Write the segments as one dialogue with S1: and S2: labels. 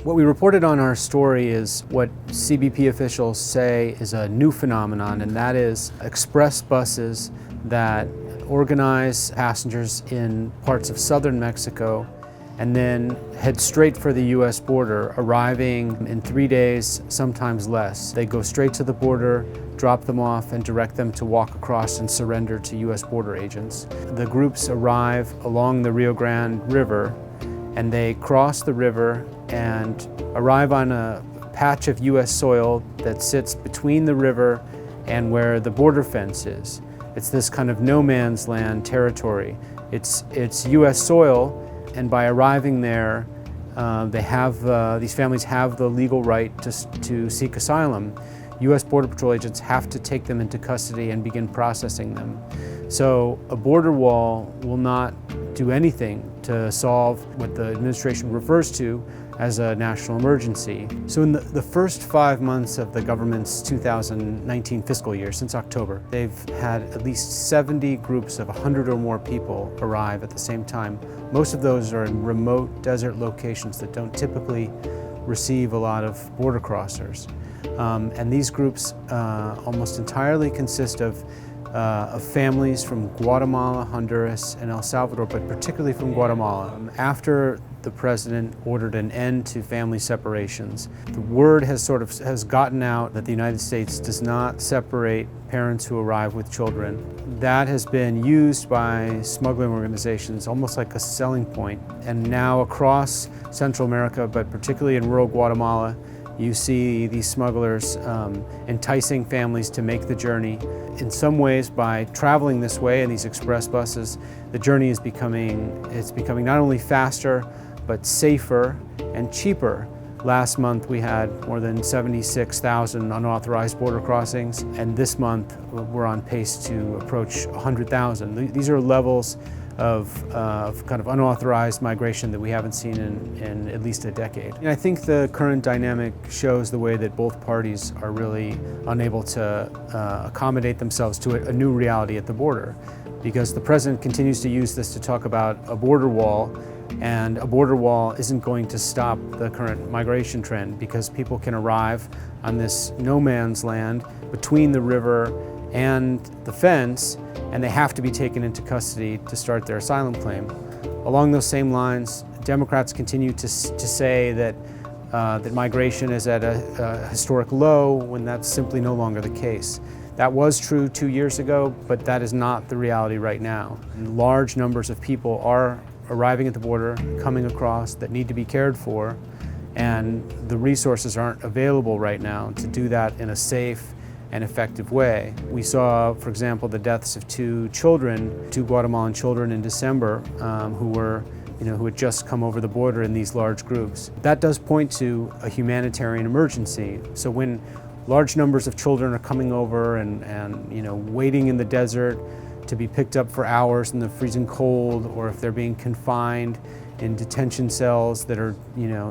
S1: What we reported on our story is what CBP officials say is a new phenomenon, and that is express buses that organize passengers in parts of southern Mexico and then head straight for the U.S. border, arriving in 3 days, sometimes less. They go straight to the border, drop them off, and direct them to walk across and surrender to U.S. border agents. The groups arrive along the Rio Grande River, and they cross the river and arrive on a patch of U.S. soil that sits between the river and where the border fence is. It's this kind of no man's land territory. It's U.S. soil, and by arriving there, these families have the legal right to seek asylum. U.S. Border Patrol agents have to take them into custody and begin processing them. So a border wall will not do anything to solve what the administration refers to as a national emergency. So in the first 5 months of the government's 2019 fiscal year, since October, they've had at least 70 groups of 100 or more people arrive at the same time. Most of those are in remote desert locations that don't typically receive a lot of border crossers. And these groups almost entirely consist of families from Guatemala, Honduras, and El Salvador, but particularly from Guatemala. After the president ordered an end to family separations, the word has gotten out that the United States does not separate parents who arrive with children. That has been used by smuggling organizations almost like a selling point. And now across Central America, but particularly in rural Guatemala, you see these smugglers enticing families to make the journey. In some ways, by traveling this way in these express buses, the journey is becoming not only faster, but safer and cheaper. Last month we had more than 76,000 unauthorized border crossings, and this month we're on pace to approach 100,000. These are levels of kind of unauthorized migration that we haven't seen in at least a decade. And I think the current dynamic shows the way that both parties are really unable to accommodate themselves to a new reality at the border, because the president continues to use this to talk about a border wall, and a border wall isn't going to stop the current migration trend, because people can arrive on this no man's land between the river and the fence, and they have to be taken into custody to start their asylum claim. Along those same lines, Democrats continue to say that migration is at a historic low, when that's simply no longer the case. That was true 2 years ago, but that is not the reality right now. And large numbers of people are arriving at the border, coming across, that need to be cared for, and the resources aren't available right now to do that in a safe and effective way. We saw, for example, the deaths of two Guatemalan children in December who had just come over the border in these large groups. That does point to a humanitarian emergency. So when large numbers of children are coming over and waiting in the desert to be picked up for hours in the freezing cold, or if they're being confined in detention cells that are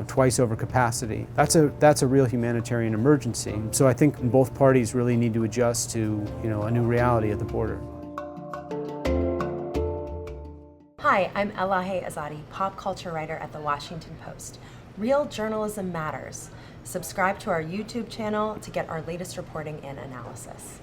S1: twice over capacity, that's a real humanitarian emergency. So I think both parties really need to adjust to a new reality at the border.
S2: Hi, I'm Elahe Azadi, pop culture writer at The Washington Post. Real journalism matters. Subscribe to our YouTube channel to get our latest reporting and analysis.